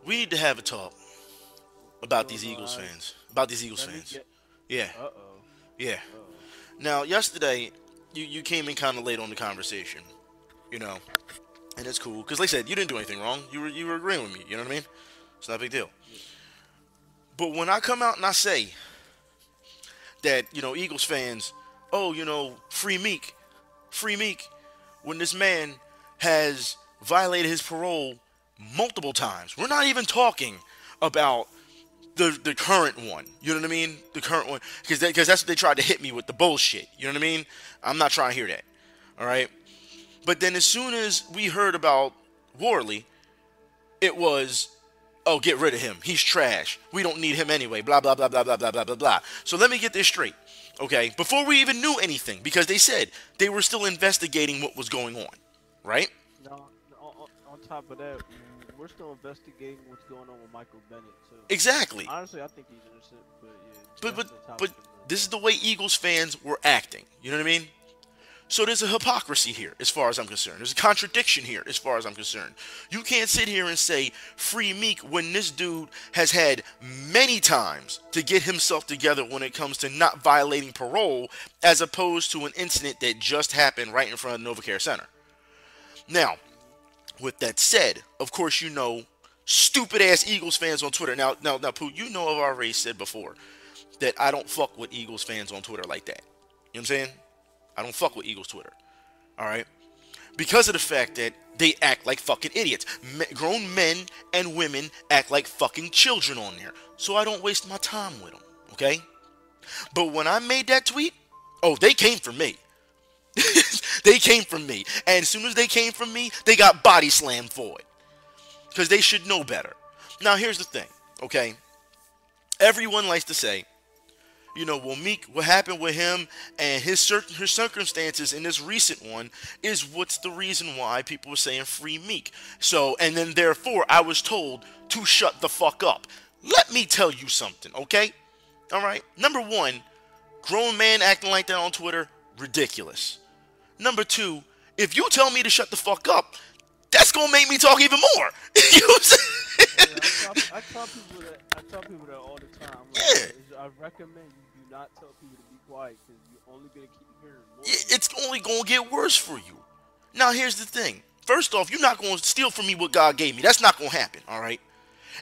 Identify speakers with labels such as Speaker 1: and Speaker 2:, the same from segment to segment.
Speaker 1: We need to have a talk
Speaker 2: What's
Speaker 1: about these
Speaker 2: going
Speaker 1: Eagles
Speaker 2: on?
Speaker 1: fans. About these Eagles
Speaker 2: Let me
Speaker 1: fans.
Speaker 2: get.
Speaker 1: Yeah,
Speaker 2: Uh oh.
Speaker 1: yeah.
Speaker 2: Uh oh.
Speaker 1: Now, yesterday, you came in kind of late on the conversation, you know, and it's cool because, like I said, you didn't do anything wrong. You were agreeing with me. You know what I mean? It's not a big deal.
Speaker 2: Yeah.
Speaker 1: But when I come out and I say that, Eagles fans, oh, free Meek, when this man has violated his parole multiple times. We're not even talking about the current one. You know what I mean? The current one, because that's what they tried to hit me with, the bullshit. You know what I mean? I'm not trying to hear that. All right. But then as soon as we heard about Worley, it was, oh, get rid of him. He's trash. We don't need him anyway. Blah blah blah blah blah blah blah blah blah. So let me get this straight. Okay, before we even knew anything, because they said they were still investigating what was going on, right?
Speaker 2: Now, on top of that, we're still investigating what's going on with Michael Bennett too.
Speaker 1: Exactly.
Speaker 2: Honestly, I think he's innocent, but yeah,
Speaker 1: But
Speaker 2: that's
Speaker 1: but
Speaker 2: the
Speaker 1: but
Speaker 2: topic for another
Speaker 1: this is
Speaker 2: day.
Speaker 1: the way Eagles fans were acting. You know what I mean? So there's a hypocrisy here, as far as I'm concerned. There's a contradiction here, as far as I'm concerned. You can't sit here and say free Meek when this dude has had many times to get himself together when it comes to not violating parole, as opposed to an incident that just happened right in front of the NovaCare Center. Now, with that said, of course, stupid ass Eagles fans on Twitter. Now, Pooh, I've already said before that I don't fuck with Eagles fans on Twitter like that. You know what I'm saying? I don't fuck with Eagles Twitter. All right? Because of the fact that they act like fucking idiots. Grown men and women act like fucking children on there. So I don't waste my time with them. Okay? But when I made that tweet, oh, they came for me. They came from me. And as soon as they came from me, they got body slammed for it. Because they should know better. Now, here's the thing. Okay? Everyone likes to say, well, Meek, what happened with him and his circumstances in this recent one is what's the reason why people were saying free Meek. So, and then therefore, I was told to shut the fuck up. Let me tell you something, okay? All right. Number one, grown man acting like that on Twitter, ridiculous. Number two, if you tell me to shut the fuck up, that's gonna make me talk even more. You know what I'm saying?
Speaker 2: Yeah, I tell people that all the time. Like,
Speaker 1: Yeah.
Speaker 2: I recommend you do not tell people to be quiet because you're only gonna keep hearing more.
Speaker 1: It's only gonna get worse for you. Now, here's the thing. First off, you're not gonna steal from me what God gave me. That's not gonna happen, all right?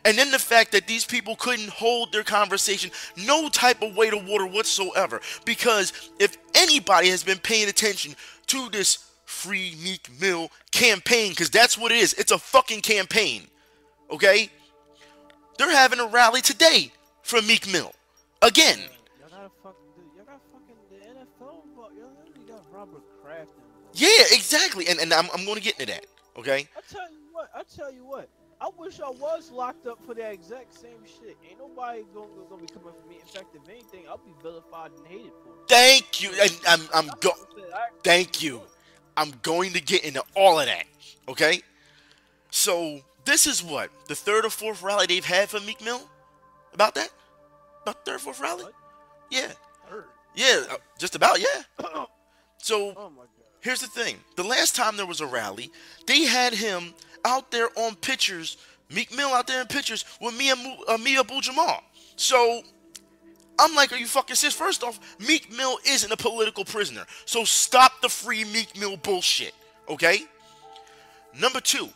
Speaker 1: And then the fact that these people couldn't hold their conversation no type of weight of water whatsoever. Because if anybody has been paying attention to this Free Meek Mill campaign, because that's what it is. It's a fucking campaign. Okay? They're having a rally today for Meek Mill. Again.
Speaker 2: Yeah, y'all got fucking the NFL involved. Y'all literally got Robert Kraft involved.
Speaker 1: Yeah, exactly. And I'm going to get into that. Okay?
Speaker 2: I tell you what. I wish I was locked up for that exact same shit. Ain't nobody gonna be coming for me. In fact, if anything, I'll be vilified and hated for it.
Speaker 1: Thank you. And
Speaker 2: That's something that I actually
Speaker 1: thank you.
Speaker 2: enjoy.
Speaker 1: I'm going to get into all of that. Okay? So, this is what? The third or fourth rally they've had for Meek Mill? About that? About third or fourth rally?
Speaker 2: What?
Speaker 1: Yeah.
Speaker 2: Heard.
Speaker 1: Yeah, just about, yeah. So,
Speaker 2: Oh my god.
Speaker 1: here's the thing. The last time there was a rally, they had him out there on pictures, Meek Mill out there in pictures with Mia Abdul-Jabbar. So, I'm like, are you fucking serious? First off, Meek Mill isn't a political prisoner. So stop the free Meek Mill bullshit, okay? Number two,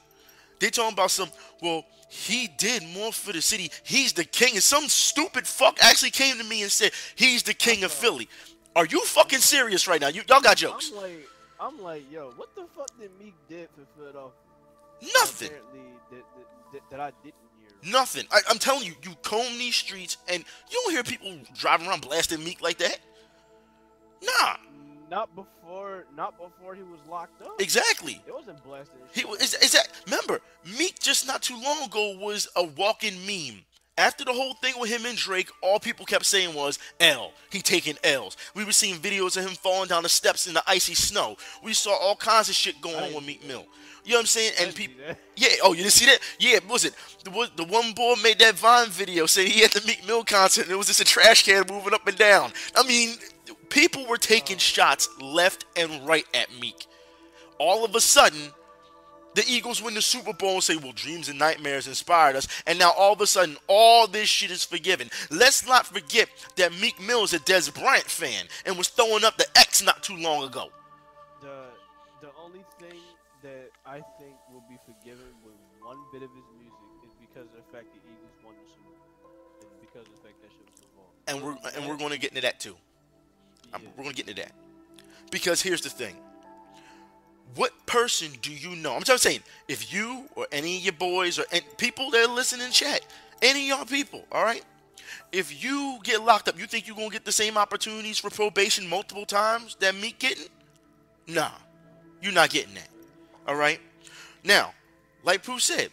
Speaker 1: they talking about well, he did more for the city. He's the king. And some stupid fuck actually came to me and said, he's the king of Philly. Are you fucking serious right now? Y'all got jokes.
Speaker 2: I'm like, yo, what the fuck did Meek did for Philadelphia?
Speaker 1: Nothing.
Speaker 2: Apparently, that I didn't hear.
Speaker 1: Nothing. I'm telling you, you comb these streets and you don't hear people driving around blasting Meek like that. Nah.
Speaker 2: Not before he was locked up.
Speaker 1: Exactly.
Speaker 2: It wasn't blasting.
Speaker 1: He was. Is that? Remember, Meek just not too long ago was a walking meme. After the whole thing with him and Drake, all people kept saying was L. He taking L's. We were seeing videos of him falling down the steps in the icy snow. We saw all kinds of shit going on with Meek Mill. You know what I'm saying? And people, yeah. Oh, you didn't see that? Yeah. Was it the one boy made that Vine video saying he at the Meek Mill concert and it was just a trash can moving up and down. I mean, people were taking shots left and right at Meek. All of a sudden, The Eagles win the Super Bowl and say, well, dreams and nightmares inspired us. And now all of a sudden, all this shit is forgiven. Let's not forget that Meek Mill is a Des Bryant fan and was throwing up the X not too long ago.
Speaker 2: The only thing that I think will be forgiven with one bit of his music is because of the fact the Eagles won the Super Bowl. And because of the fact that shit was so wrong.
Speaker 1: And we're going to get into that too.
Speaker 2: Yeah.
Speaker 1: We're going to get into that. Because here's the thing. What person do you know? I'm just saying, if you or any of your boys or people that listen in chat, any of y'all people, all right? If you get locked up, you think you're going to get the same opportunities for probation multiple times that Meek getting? Nah, you're not getting that, all right? Now, like Pooh said,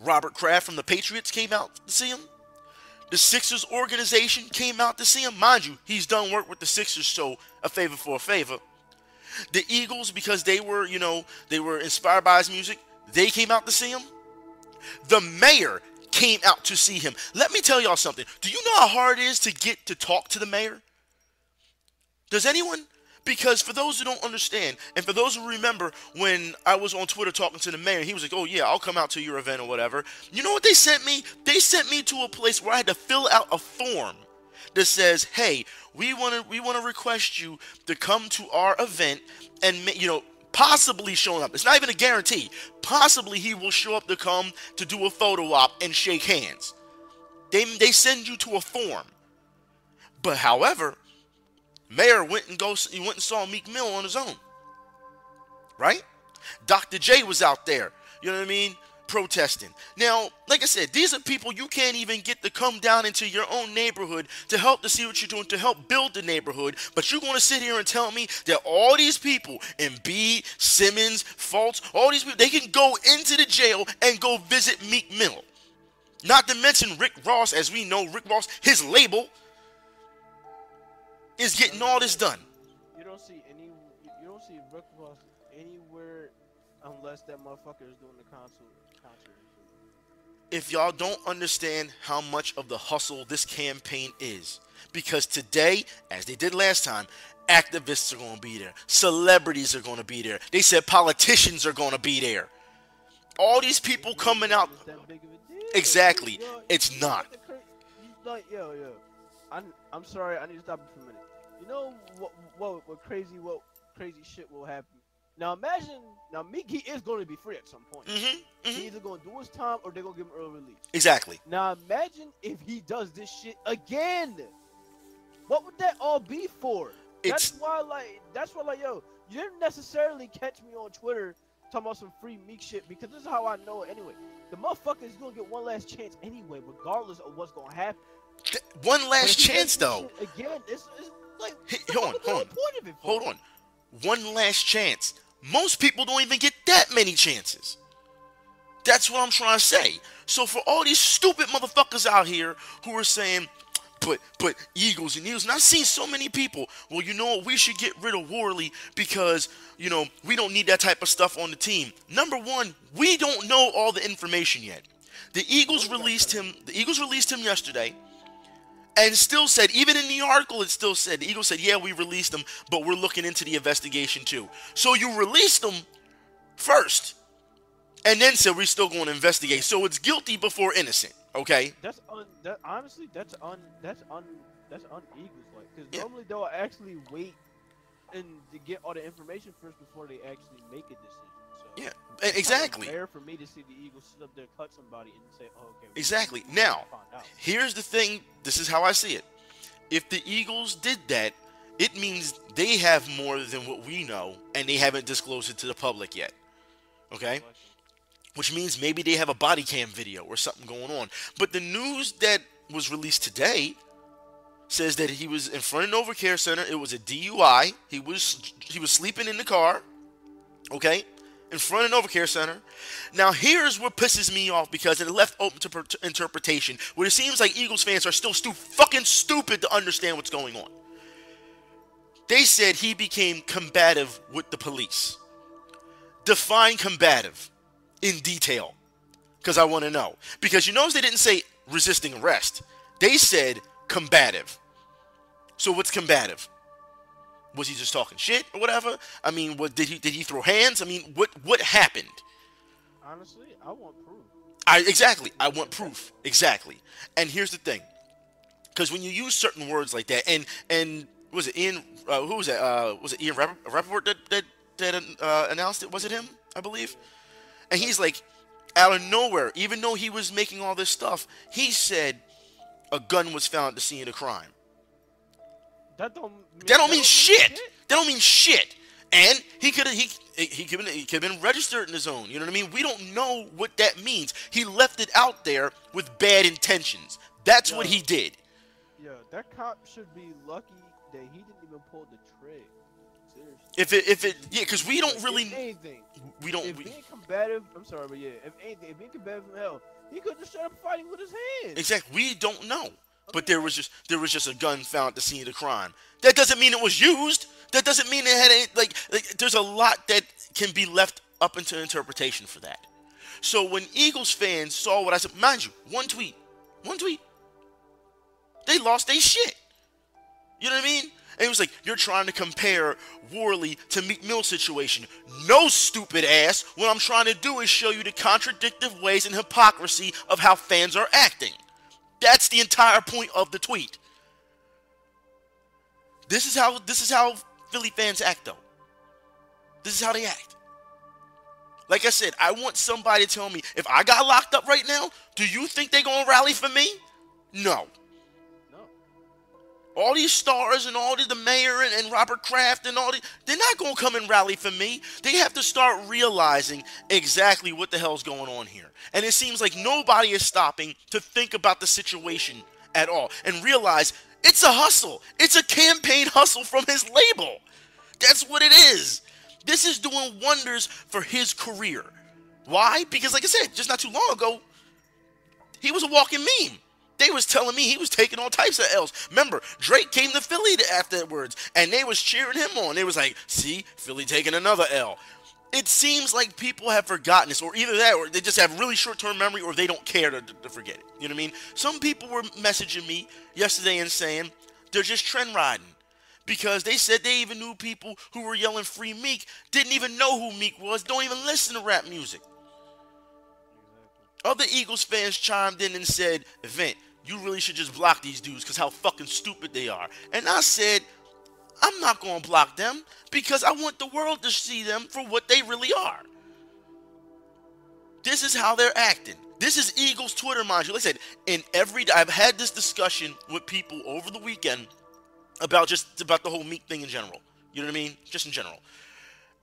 Speaker 1: Robert Kraft from the Patriots came out to see him. The Sixers organization came out to see him. Mind you, he's done work with the Sixers, so a favor for a favor. The Eagles, because they were, you know, they were inspired by his music, they came out to see him. The mayor came out to see him. Let me tell y'all something. Do you know how hard it is to get to talk to the mayor? Does anyone? Because for those who don't understand, and for those who remember when I was on Twitter talking to the mayor, he was like, oh yeah, I'll come out to your event or whatever. You know what they sent me? They sent me to a place where I had to fill out a form that says, hey, we want to request you to come to our event and, you know, possibly showing up. It's not even a guarantee. Possibly he will show up to come to do a photo op and shake hands. They send you to a form. But however, Mayor went and saw Meek Mill on his own. Right? Dr. J was out there. You know what I mean? Protesting. Now, like I said, these are people you can't even get to come down into your own neighborhood to help to see what you're doing, to help build the neighborhood. But you're going to sit here and tell me that all these people, Embiid, Simmons, Fultz, all these people, they can go into the jail and go visit Meek Mill. Not to mention Rick Ross, as we know, Rick Ross, his label, is getting all this done.
Speaker 2: You don't see Rick Ross anywhere unless that motherfucker is doing the concert.
Speaker 1: If y'all don't understand how much of the hustle this campaign is, because today, as they did last time, activists are going to be there, celebrities are going to be there. They said politicians are going to be there. All these people coming out. Exactly, it's not.
Speaker 2: Yo. I'm sorry, I need to stop you for a minute. You know what crazy shit will happen? Now imagine, Meek, he is going to be free at some point. He's either going to do his time or they're going to give him early release.
Speaker 1: Exactly.
Speaker 2: Now imagine if he does this shit again. What would that all be for? That's why, yo, you didn't necessarily catch me on Twitter talking about some free Meek shit because this is how I know it anyway. The motherfucker is going to get one last chance anyway, regardless of what's going to happen.
Speaker 1: One last chance, though.
Speaker 2: Again, it's like,
Speaker 1: hold on. One last chance. Most people don't even get that many chances. That's what I'm trying to say. So for all these stupid motherfuckers out here who are saying, but Eagles and Eagles, and I've seen so many people, well, you know what, we should get rid of Worley because, you know, we don't need that type of stuff on the team. Number one, we don't know all the information yet. The Eagles released him yesterday. And still said, even in the article, it still said, the Eagles said, yeah, we released them, but we're looking into the investigation too. So you released them first, and then said we're still going to investigate. So it's guilty before innocent, okay?
Speaker 2: Honestly, that's un-Eagles like, because normally they'll actually wait and to get all the information first before they actually make a decision. So
Speaker 1: yeah, exactly.
Speaker 2: It's rare for me to see the Eagles sit up there, cut somebody, and say, "Oh, okay."
Speaker 1: Exactly. Now, here's the thing. This is how I see it. If the Eagles did that, it means they have more than what we know, and they haven't disclosed it to the public yet. Okay? Which means maybe they have a body cam video or something going on. But the news that was released today says that he was in front of Nova Care Center. It was a DUI. He was sleeping in the car. Okay? In front of Nova Care Center. Now, here's what pisses me off because it left open to interpretation, where it seems like Eagles fans are still fucking stupid to understand what's going on. They said he became combative with the police. Define combative in detail, because I want to know. Because you notice they didn't say resisting arrest. They said combative. So what's combative? Was he just talking shit or whatever? I mean, did he throw hands? I mean, what happened?
Speaker 2: Honestly, I want proof.
Speaker 1: Exactly. I want proof. Exactly. And here's the thing, because when you use certain words like that, and was it Ian? Who was that? Was it Ian Rappaport that announced it? Was it him? I believe. And he's like, out of nowhere, even though he was making all this stuff, he said a gun was found at the scene of the crime.
Speaker 2: That don't
Speaker 1: mean shit. That don't mean shit. And he could have been registered in his own. You know what I mean? We don't know what that means. He left it out there with bad intentions. That's what he did.
Speaker 2: Yeah, that cop should be lucky that he didn't even pull the trigger.
Speaker 1: Seriously. Because we don't really.
Speaker 2: If anything,
Speaker 1: we don't.
Speaker 2: If being combative, I'm sorry, but yeah, if being combative from hell, he could just start fighting with his hands.
Speaker 1: Exactly. We don't know. But there was just a gun found at the scene of the crime. That doesn't mean it was used. That doesn't mean it had any, like there's a lot that can be left up into interpretation for that. So when Eagles fans saw what I said, mind you, one tweet, they lost their shit. You know what I mean? And it was like, you're trying to compare Worley to Meek Mill situation. No, stupid ass. What I'm trying to do is show you the contradictive ways and hypocrisy of how fans are acting. That's the entire point of the tweet. This is how Philly fans act, though. This is how they act. Like I said, I want somebody to tell me, if I got locked up right now, do you think they're going to rally for me? No. All these stars and all the mayor and Robert Kraft and all they're not going to come and rally for me. They have to start realizing exactly what the hell's going on here. And it seems like nobody is stopping to think about the situation at all and realize it's a hustle. It's a campaign hustle from his label. That's what it is. This is doing wonders for his career. Why? Because like I said, just not too long ago, he was a walking meme. They was telling me he was taking all types of L's. Remember, Drake came to Philly afterwards, and they was cheering him on. They was like, see, Philly taking another L. It seems like people have forgotten this, or either that, or they just have really short-term memory, or they don't care to forget it. You know what I mean? Some people were messaging me yesterday and saying they're just trend riding. Because they said they even knew people who were yelling Free Meek, didn't even know who Meek was, don't even listen to rap music. Other Eagles fans chimed in and said, Event, you really should just block these dudes because how fucking stupid they are. And I said, I'm not going to block them because I want the world to see them for what they really are. This is how they're acting. This is Eagles Twitter, mind you. Like I said, I've had this discussion with people over the weekend about the whole Meek thing in general. You know what I mean? Just in general.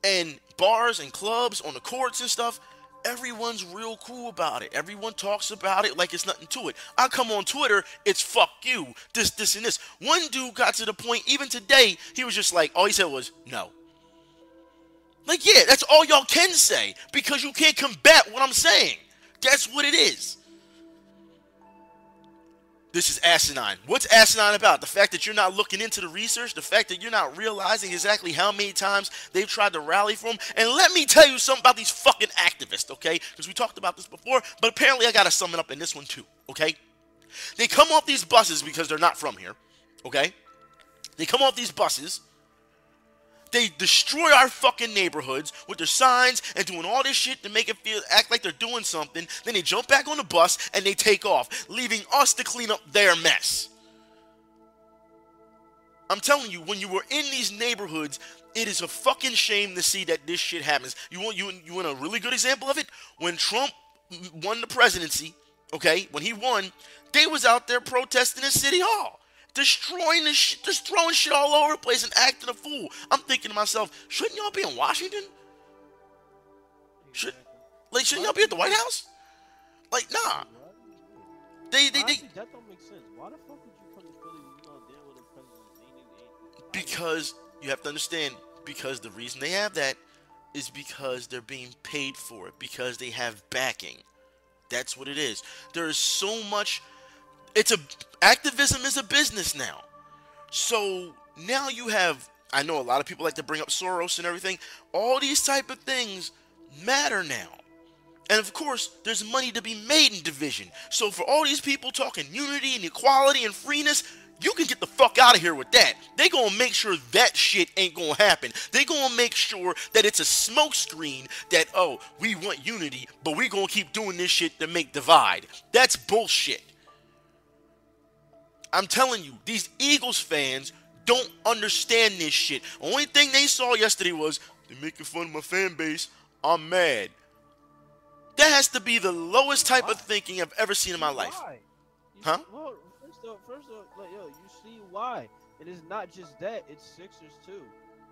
Speaker 1: And bars and clubs on the courts and stuff, everyone's real cool about it. Everyone talks about it like it's nothing to it. I come on Twitter, it's fuck you, this, and this. One dude got to the point, even today, he was just like, all he said was, no. Like, yeah, that's all y'all can say, because you can't combat what I'm saying. That's what it is. This is asinine. What's asinine about? The fact that you're not looking into the research, the fact that you're not realizing exactly how many times they've tried to rally for him. And let me tell you something about these fucking activists, okay? Because we talked about this before, but apparently I got to sum it up in this one too, okay? They come off these buses because they're not from here, okay? They come off these buses. They destroy our fucking neighborhoods with their signs and doing all this shit to make it act like they're doing something. Then they jump back on the bus and they take off, leaving us to clean up their mess. I'm telling you, when you were in these neighborhoods, it is a fucking shame to see that this shit happens. You want a really good example of it? When Trump won the presidency, okay, when he won, they was out there protesting in City Hall. Destroying this shit, just throwing shit all over the place and acting a fool. I'm thinking to myself, shouldn't y'all be in Washington? Shouldn't y'all be at the White House? Like, nah.
Speaker 2: Honestly, that don't make sense. Why the fuck would you come to Philly when you know damn well the president ain't?
Speaker 1: Because you have to understand, because the reason they have that is because they're being paid for it, because they have backing. That's what it is. There is so much. Activism is a business now. So now you have, I know a lot of people like to bring up Soros and everything. All these type of things matter now. And of course, there's money to be made in division. So for all these people talking unity and equality and freeness, You can get the fuck out of here with that. They gonna make sure that shit ain't gonna happen. They gonna make sure that it's a smoke screen that, oh, we want unity, but we gonna keep doing this shit to make divide. That's bullshit. I'm telling you, these Eagles fans don't understand this shit. Only thing they saw yesterday was, they're making fun of my fan base. I'm mad. That has to be the lowest type of thinking I've ever seen in my life.
Speaker 2: Why?
Speaker 1: Huh?
Speaker 2: Well, first up, like, yo, you see why. And it's not just that, it's Sixers too.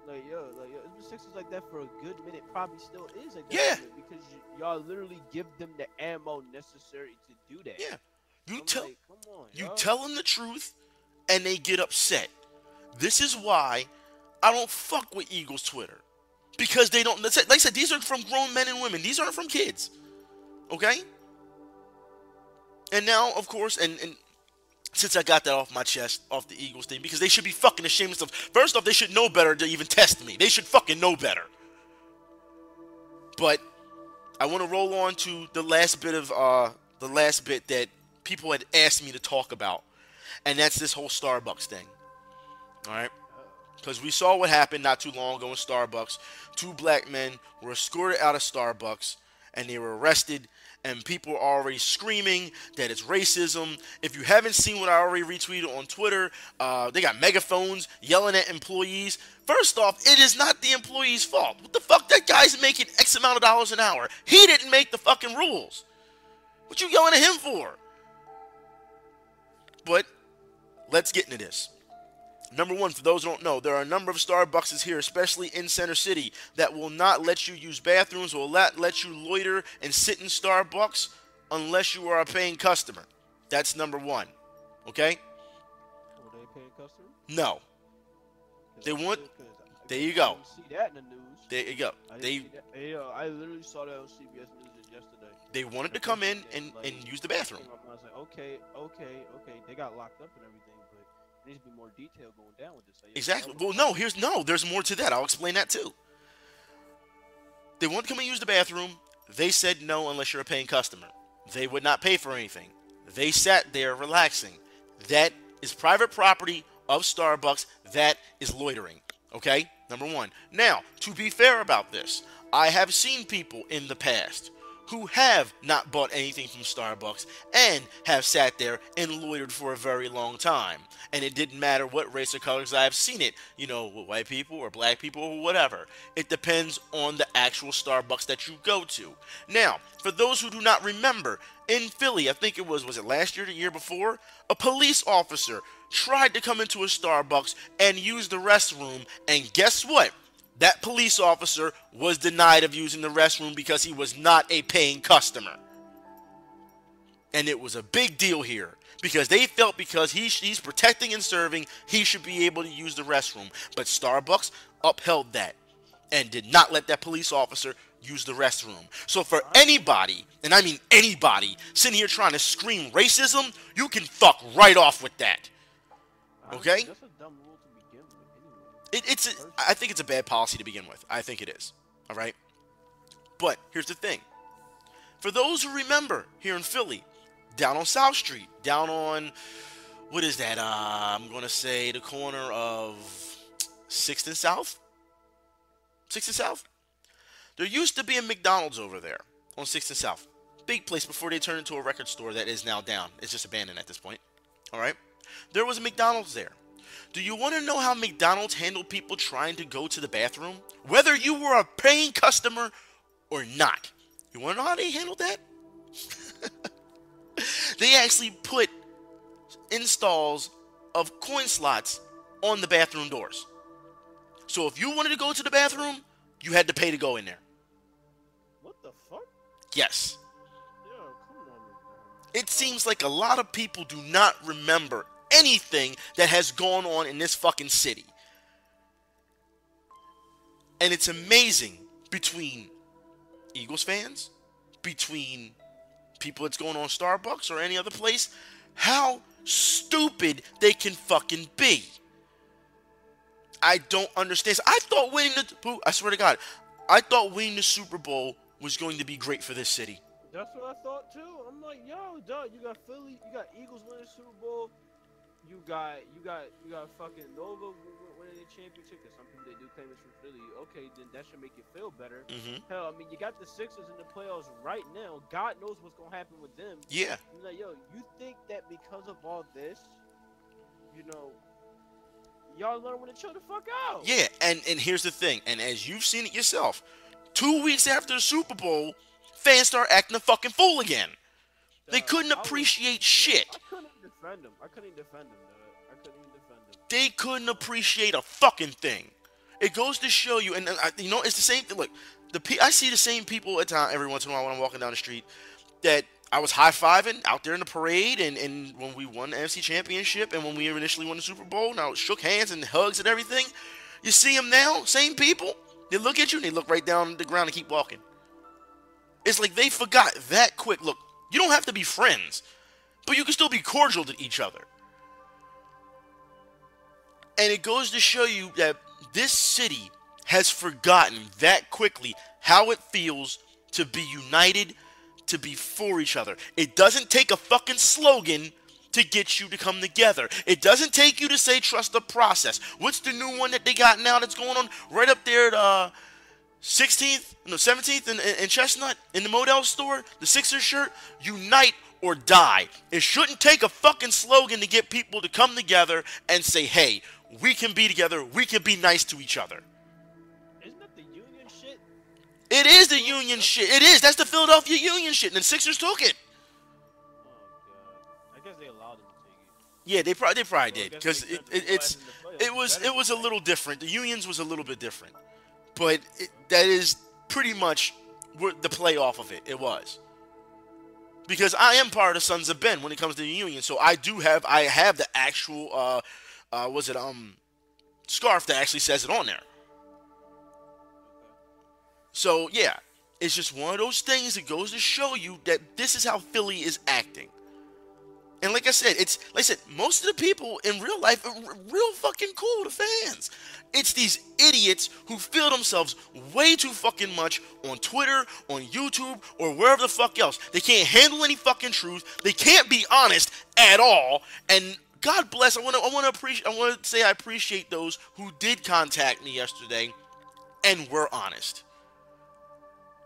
Speaker 2: Like, yo, it's been Sixers like that for a good minute, probably still is like that.
Speaker 1: Yeah.
Speaker 2: Because y'all literally give them the ammo necessary to do that.
Speaker 1: Yeah. You
Speaker 2: come on,
Speaker 1: tell them the truth, and they get upset. This is why I don't fuck with Eagles Twitter. Because they don't, like I said, these are from grown men and women. These aren't from kids. Okay? And now, of course, and since I got that off my chest, off the Eagles thing, because they should be fucking ashamed of stuff. First off, they should know better to even test me. They should fucking know better. But I want to roll on to the last bit that people had asked me to talk about. And that's this whole Starbucks thing. Alright? Because we saw what happened not too long ago in Starbucks. 2 black men were escorted out of Starbucks, and they were arrested, and people are already screaming that it's racism. If you haven't seen what I already retweeted on Twitter, they got megaphones yelling at employees. First off, it is not the employee's fault. What the fuck? That guy's making X amount of dollars an hour. He didn't make the fucking rules. What you yelling at him for? But let's get into this. Number one, for those who don't know, there are a number of Starbucks here, especially in Center City, that will not let you use bathrooms, will not let you loiter and sit in Starbucks unless you are a paying customer. That's number one. Okay?
Speaker 2: Were they paying customers?
Speaker 1: No. They want. There you go.
Speaker 2: See that in the news.
Speaker 1: There you go.
Speaker 2: I literally saw that on CBS News yesterday.
Speaker 1: They wanted to come in and use the bathroom.
Speaker 2: I was like, okay. They got locked up and everything, but there needs to be more detail going down with this.
Speaker 1: Exactly. Well, there's more to that. I'll explain that too. They want to come and use the bathroom. They said no unless you're a paying customer. They would not pay for anything. They sat there relaxing. That is private property of Starbucks. That is loitering. Okay? Number one. Now, to be fair about this, I have seen people in the past who have not bought anything from Starbucks and have sat there and loitered for a very long time. And it didn't matter what race or colors. I have seen it, with white people or black people or whatever. It depends on the actual Starbucks that you go to. Now, for those who do not remember, in Philly, I think was it last year or the year before, a police officer tried to come into a Starbucks and use the restroom, and guess what? That police officer was denied of using the restroom because he was not a paying customer. And it was a big deal here because they felt because he's protecting and serving, he should be able to use the restroom. But Starbucks upheld that and did not let that police officer use the restroom. So for anybody, and I mean anybody, sitting here trying to scream racism, you can fuck right off with that. Okay?
Speaker 2: That's a dumb rule to begin with anyway.
Speaker 1: I think it's a bad policy to begin with. I think it is. All right? But here's the thing. For those who remember, here in Philly, down on South Street, down on, what is that? I'm going to say the corner of 6th and South? 6th and South? There used to be a McDonald's over there on 6th and South. Big place before they turned into a record store that is now down. It's just abandoned at this point. All right? There was a McDonald's there. Do you want to know how McDonald's handled people trying to go to the bathroom? Whether you were a paying customer or not. You want to know how they handled that? They actually put installs of coin slots on the bathroom doors. So if you wanted to go to the bathroom, you had to pay to go in there.
Speaker 2: What the fuck?
Speaker 1: Yes.
Speaker 2: Yo, come on.
Speaker 1: It seems like a lot of people do not remember anything that has gone on in this fucking city. And it's amazing between Eagles fans, between people that's going on Starbucks or any other place, how stupid they can fucking be. I don't understand. I thought I swear to God, I thought winning the Super Bowl was going to be great for this city.
Speaker 2: That's what I thought too. I'm like, yo, dog, you got Philly, you got Eagles winning the Super Bowl. you got fucking Nova winning the championship. Cause some people they do claim it's from Philly. Okay, then that should make you feel better. Hell, I mean, you got the Sixers in the playoffs right now. God knows what's gonna happen with them.
Speaker 1: Yeah.
Speaker 2: You're like, yo, you think that because of all this, you know, y'all learn when to chill the fuck out?
Speaker 1: Yeah, and here's the thing, and as you've seen it yourself, 2 weeks after the Super Bowl, fans start acting a fucking fool again. They couldn't appreciate shit.
Speaker 2: I couldn't defend them. I couldn't even defend them.
Speaker 1: They couldn't appreciate a fucking thing. It goes to show you, and you know, it's the same thing. Look, I see the same people at time every once in a while when I'm walking down the street that I was high-fiving out there in the parade, and when we won the NFC Championship, and when we initially won the Super Bowl, now shook hands and hugs and everything. You see them now, same people. They look at you and they look right down the ground and keep walking. It's like they forgot that quick. Look, you don't have to be friends, but you can still be cordial to each other. And it goes to show you that this city has forgotten that quickly how it feels to be united, to be for each other. It doesn't take a fucking slogan to get you to come together. It doesn't take you to say trust the process. What's the new one that they got now that's going on right up there at 17th in Chestnut in the Model store? The Sixers shirt, unite or die. It shouldn't take a fucking slogan to get people to come together and say, hey, we can be together, we can be nice to each other.
Speaker 2: Isn't that the Union shit?
Speaker 1: It is the Union shit. It is. That's the Philadelphia Union shit. And the Sixers took it.
Speaker 2: Oh, God. I guess they allowed them to take it.
Speaker 1: Yeah, they probably did. Because it was a little different. The Unions was a little bit different. But that is pretty much the play off of it. It was. Because I am part of the Sons of Ben when it comes to the Union. So I have the actual, scarf that actually says it on there. So, yeah, it's just one of those things that goes to show you that this is how Philly is acting. And like I said, most of the people in real life are real fucking cool, the fans. It's these idiots who feel themselves way too fucking much on Twitter, on YouTube, or wherever the fuck else. They can't handle any fucking truth. They can't be honest at all. And God bless, I want to say I appreciate those who did contact me yesterday and were honest.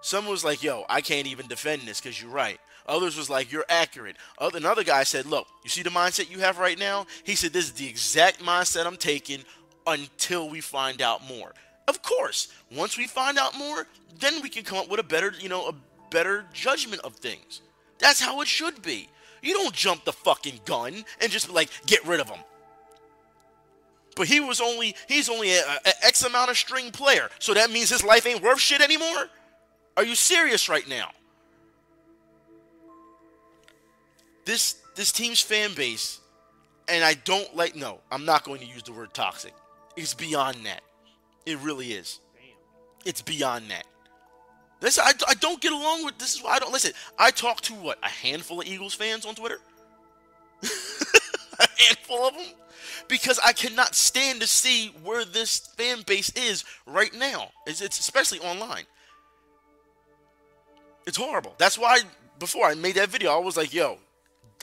Speaker 1: Someone was like, yo, I can't even defend this because you're right. Others was like, you're accurate. Another guy said, look, you see the mindset you have right now? He said, this is the exact mindset I'm taking until we find out more. Of course, once we find out more, then we can come up with a better judgment of things. That's how it should be. You don't jump the fucking gun and just be like, get rid of him. But he's only a X amount of string player, so that means his life ain't worth shit anymore? Are you serious right now? This team's fan base, and I'm not going to use the word toxic. It's beyond that. It really is.
Speaker 2: Damn.
Speaker 1: It's beyond that. I don't get along with this. Is why I don't listen. I talk to a handful of Eagles fans on Twitter. A handful of them, because I cannot stand to see where this fan base is right now. It's especially online. It's horrible. That's why before I made that video, I was like, yo,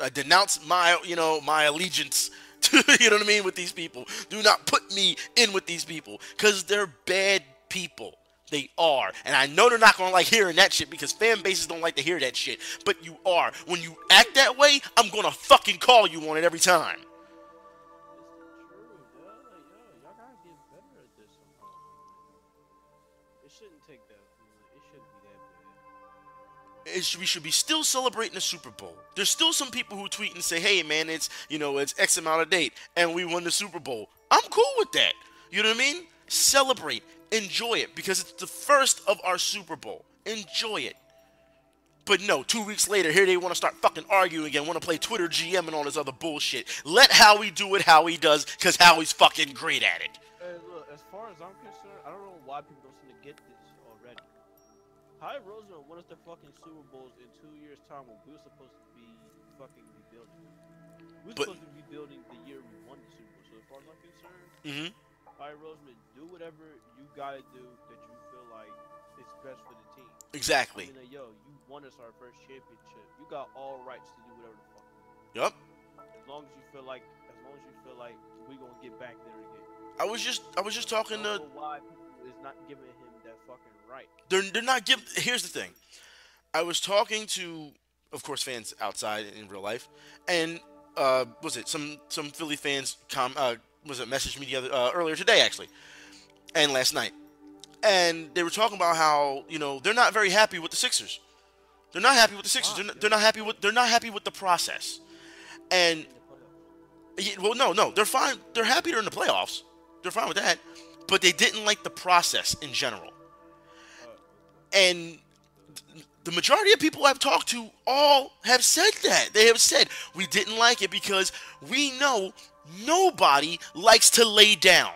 Speaker 1: I denounce my allegiance to, you know what I mean, with these people. Do not put me in with these people, because they're bad people. They are. And I know they're not going to like hearing that shit, because fan bases don't like to hear that shit. But you are. When you act that way, I'm going to fucking call you on it every time.
Speaker 2: Y'all gotta get better at this somehow. It shouldn't take that. It shouldn't be that bad.
Speaker 1: We should be still celebrating the Super Bowl. There's still some people who tweet and say, hey man, it's X amount of date and we won the Super Bowl. I'm cool with that. You know what I mean? Celebrate. Enjoy it, because it's the first of our Super Bowl. Enjoy it. But no, 2 weeks later, here they want to start fucking arguing again, want to play Twitter GM and all this other bullshit. Let Howie do it how he does, because Howie's fucking great at it.
Speaker 2: Hey, look, as far as I'm concerned, I don't know why people don't seem to get this already. Howie Roseman won us the fucking Super Bowls in 2 years' time when we were supposed to be fucking rebuilding. We were supposed to be rebuilding the year we won the Super Bowl. So as far as I'm concerned, Howie Roseman, do whatever you gotta do that you feel like is best for the team.
Speaker 1: Exactly.
Speaker 2: I mean, yo, you won us our first championship. You got all rights to do whatever the fuck.
Speaker 1: Yep.
Speaker 2: As long as you feel like ones you feel like we gonna get back there again?
Speaker 1: I was just talking to.
Speaker 2: Why people is not giving him that fucking right?
Speaker 1: They're not giving. Here's the thing. I was talking to, of course, fans outside in real life, and was it some Philly fans was it messaged me earlier today actually, and last night, and they were talking about how they're not very happy with the Sixers. They're not happy with the Sixers. They're not happy with the process, and well, no, they're fine. They're happy they're in the playoffs. They're fine with that, but they didn't like the process in general, and the majority of people I've talked to all have said that. They have said, we didn't like it because we know nobody likes to lay down.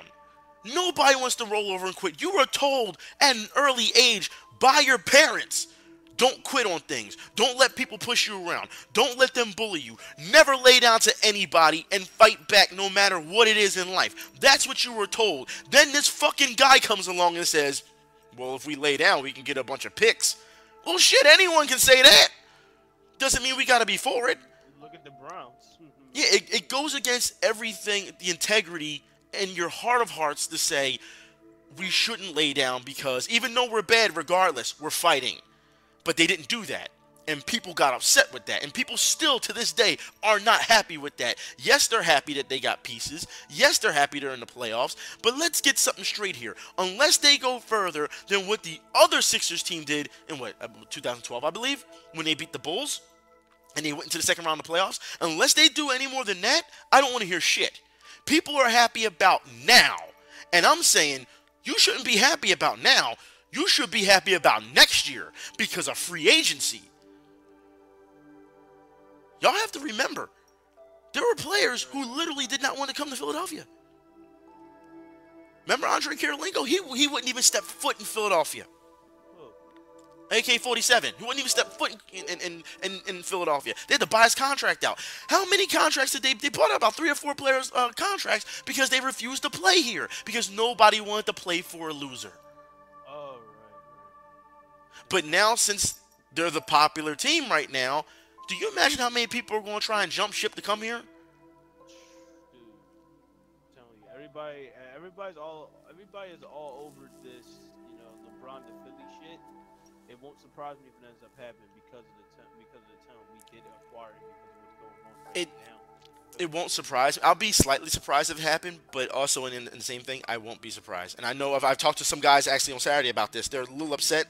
Speaker 1: Nobody wants to roll over and quit. You were told at an early age by your parents, don't quit on things. Don't let people push you around. Don't let them bully you. Never lay down to anybody and fight back no matter what it is in life. That's what you were told. Then this fucking guy comes along and says, well, if we lay down, we can get a bunch of picks. Well, shit, anyone can say that. Doesn't mean we got to be for it.
Speaker 2: Look at the Browns.
Speaker 1: Yeah, it goes against everything, the integrity and your heart of hearts to say we shouldn't lay down because even though we're bad regardless, we're fighting. But they didn't do that. And people got upset with that. And people still, to this day, are not happy with that. Yes, they're happy that they got pieces. Yes, they're happy they're in the playoffs. But let's get something straight here. Unless they go further than what the other Sixers team did in, 2012, I believe, when they beat the Bulls, and they went into the second round of the playoffs, unless they do any more than that, I don't want to hear shit. People are happy about now. And I'm saying, you shouldn't be happy about now. You should be happy about next year because of free agency. Y'all have to remember, there were players who literally did not want to come to Philadelphia. Remember Andre Kirilenko? He wouldn't even step foot in Philadelphia. AK-47. He wouldn't even step foot in Philadelphia. They had to buy his contract out. How many contracts did they bought out about 3 or 4 players' contracts because they refused to play here because nobody wanted to play for a loser.
Speaker 2: Oh, right.
Speaker 1: But now, since they're the popular team right now, do you imagine how many people are going to try and jump ship to come here?
Speaker 2: Dude, I'm telling you, everybody is all over this, LeBron to Philly shit. It won't surprise me if it ends up happening because of the talent we did acquire because of what's going on right now.
Speaker 1: It won't surprise me. I'll be slightly surprised if it happened, but also in the same thing, I won't be surprised. And I know I've talked to some guys actually on Saturday about this. They're a little upset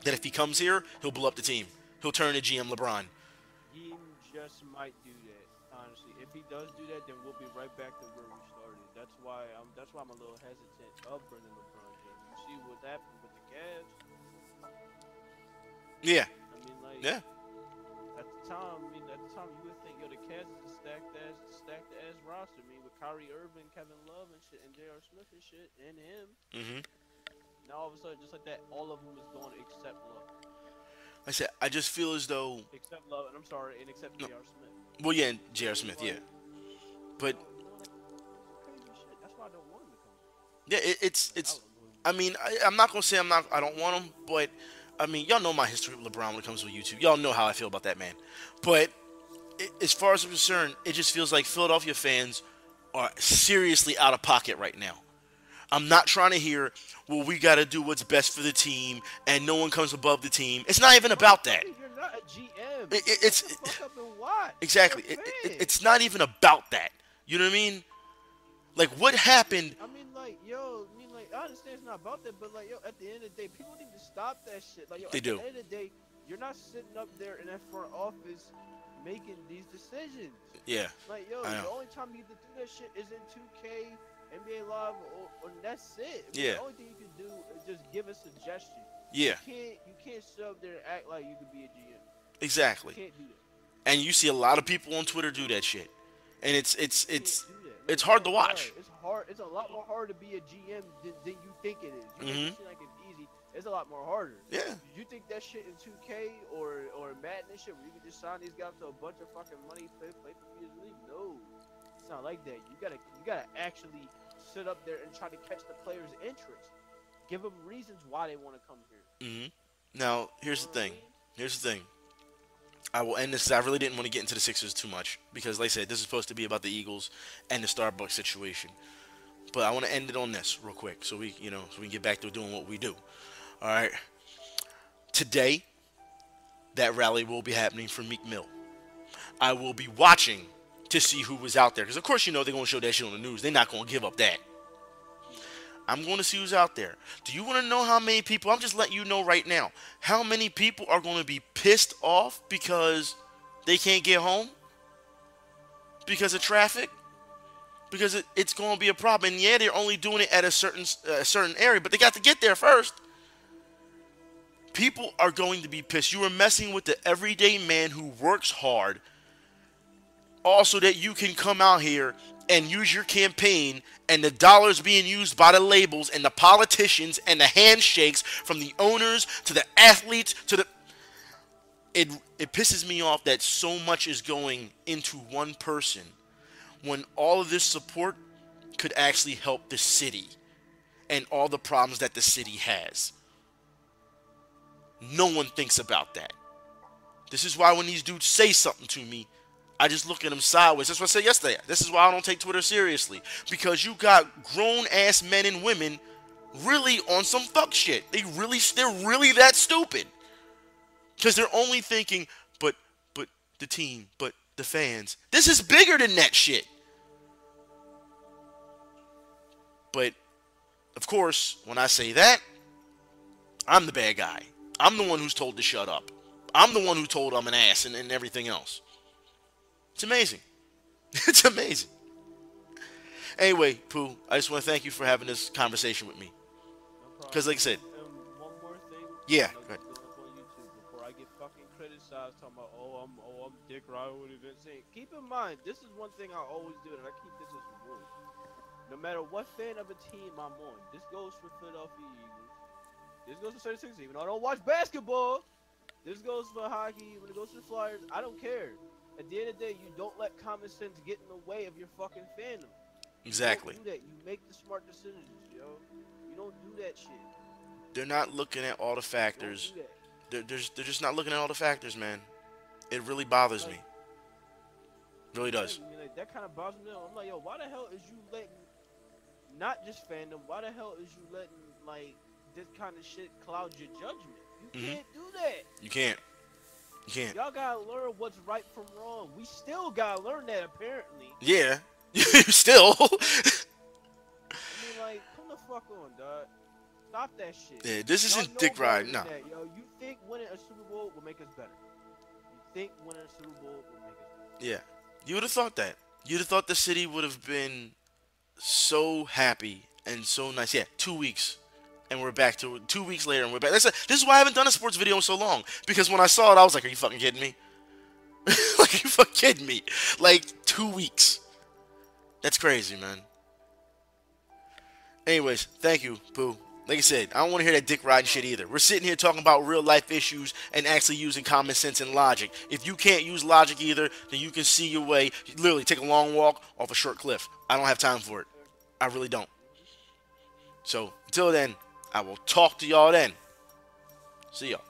Speaker 1: that if he comes here, he'll blow up the team. He'll turn to GM LeBron.
Speaker 2: He just might do that, honestly. If he does do that, then we'll be right back to where we started. That's why I'm a little hesitant of bringing LeBron James. You see what's happening with the Cavs?
Speaker 1: Yeah.
Speaker 2: I mean, like,
Speaker 1: yeah.
Speaker 2: At the time, you would think, the Cavs is a stacked ass roster. I mean, with Kyrie Irving, Kevin Love, and shit, and J.R. Smith and shit, and him.
Speaker 1: Mm-hmm.
Speaker 2: Now all of a sudden, just like that, all of them is going except Love.
Speaker 1: I said, I just feel as though.
Speaker 2: Except Love, and I'm sorry, and except J.R. Smith.
Speaker 1: Well, yeah, J.R. Smith, yeah. But.
Speaker 2: Crazy shit. That's why I don't want him to come.
Speaker 1: Yeah, it's. I mean, I'm not gonna say I don't want him, but. I mean, y'all know my history with LeBron when it comes to YouTube. Y'all know how I feel about that man. But as far as I'm concerned, it just feels like Philadelphia fans are seriously out of pocket right now. I'm not trying to hear, well, we got to do what's best for the team, and no one comes above the team. It's not even about that.
Speaker 2: You're not a GM.
Speaker 1: It's
Speaker 2: Shut the fuck up and watch.
Speaker 1: Exactly. It's not even about that. You know what I mean? Like, what happened?
Speaker 2: I mean, I understand it's not about that, but at the end of the day, people need to stop that shit. Like,
Speaker 1: they do.
Speaker 2: At the end of the day, you're not sitting up there in that front office making these decisions.
Speaker 1: Yeah.
Speaker 2: Like, the only time you can do that shit is in 2K, NBA Live, or that's it.
Speaker 1: Yeah.
Speaker 2: The only thing you can do is just give a suggestion.
Speaker 1: Yeah.
Speaker 2: You can't sit up there and act like you could be a GM.
Speaker 1: Exactly.
Speaker 2: You can't do that.
Speaker 1: And you see a lot of people on Twitter do that shit, and it's hard to watch.
Speaker 2: It's hard. It's a lot more hard to be a GM than you think it is. You make it seem like it's easy. It's a lot more harder.
Speaker 1: Yeah.
Speaker 2: You think that shit in 2K or Madden and shit, where you can just sign these guys to a bunch of fucking money, play for years league? No, it's not like that. You gotta actually sit up there and try to catch the players' interest. Give them reasons why they want to come here.
Speaker 1: Now, here's the thing. I will end this because I really didn't want to get into the Sixers too much because, like I said, this is supposed to be about the Eagles and the Starbucks situation. But I want to end it on this real quick so so we can get back to doing what we do. All right. Today, that rally will be happening for Meek Mill. I will be watching to see who was out there because, of course, they're going to show that shit on the news. They're not going to give up that. I'm going to see who's out there. Do you want to know how many people? I'm just letting you know right now. How many people are going to be pissed off because they can't get home? Because of traffic? Because it's going to be a problem. And yeah, they're only doing it at a certain area, but they got to get there first. People are going to be pissed. You are messing with the everyday man who works hard. Also, that you can come out here and use your campaign and the dollars being used by the labels and the politicians and the handshakes from the owners to the athletes to the... It pisses me off that so much is going into one person when all of this support could actually help the city and all the problems that the city has. No one thinks about that. This is why when these dudes say something to me, I just look at them sideways. That's what I said yesterday. This is why I don't take Twitter seriously. Because you got grown-ass men and women really on some fuck shit. They're really that stupid. Because they're only thinking, but the team, but the fans. This is bigger than that shit. But, of course, when I say that, I'm the bad guy. I'm the one who's told to shut up. I'm the one who told I'm an ass and everything else. It's amazing. It's amazing. Anyway, Pooh, I just want to thank you for having this conversation with me. Because, like I said...
Speaker 2: one more thing.
Speaker 1: Yeah, go ahead.
Speaker 2: On YouTube before I get fucking criticized talking about, I'm Dick Ryan with event saying. Keep in mind, this is one thing I always do, and I keep this as a rule. No matter what fan of a team I'm on, this goes for Philadelphia Eagles. This goes for 36, even though I don't watch basketball. This goes for hockey. When it goes to the Flyers, I don't care. At the end of the day, you don't let common sense get in the way of your fucking fandom.
Speaker 1: Exactly.
Speaker 2: You don't do that. You make the smart decisions, yo. You don't do that shit.
Speaker 1: They're not looking at all the factors. They're just not looking at all the factors, man. It really bothers me. It really does.
Speaker 2: Like, that kind of bothers me. I'm like, yo, why the hell is you letting, not just fandom, why the hell is you letting, like, this kind of shit cloud your judgment? You can't do that.
Speaker 1: You can't. You can't.
Speaker 2: Y'all gotta learn what's right from wrong. We still gotta learn that, apparently.
Speaker 1: Yeah. Still.
Speaker 2: I mean, like, come the fuck on, dog. Stop that shit.
Speaker 1: Yeah, this isn't Dick Ride, no.
Speaker 2: Yo, you think winning a Super Bowl will make us better? You think winning a Super Bowl will make us better?
Speaker 1: Yeah. You would have thought that. You'd have thought the city would have been so happy and so nice. Yeah, 2 weeks. And we're back to 2 weeks later, and we're back. This is why I haven't done a sports video in so long. Because when I saw it, I was like, are you fucking kidding me? Like, are you fucking kidding me? Like, 2 weeks. That's crazy, man. Anyways, thank you, Pooh. Like I said, I don't want to hear that dick riding shit either. We're sitting here talking about real life issues and actually using common sense and logic. If you can't use logic either, then you can see your way. Literally, take a long walk off a short cliff. I don't have time for it. I really don't. So, until then, I will talk to y'all then. See y'all.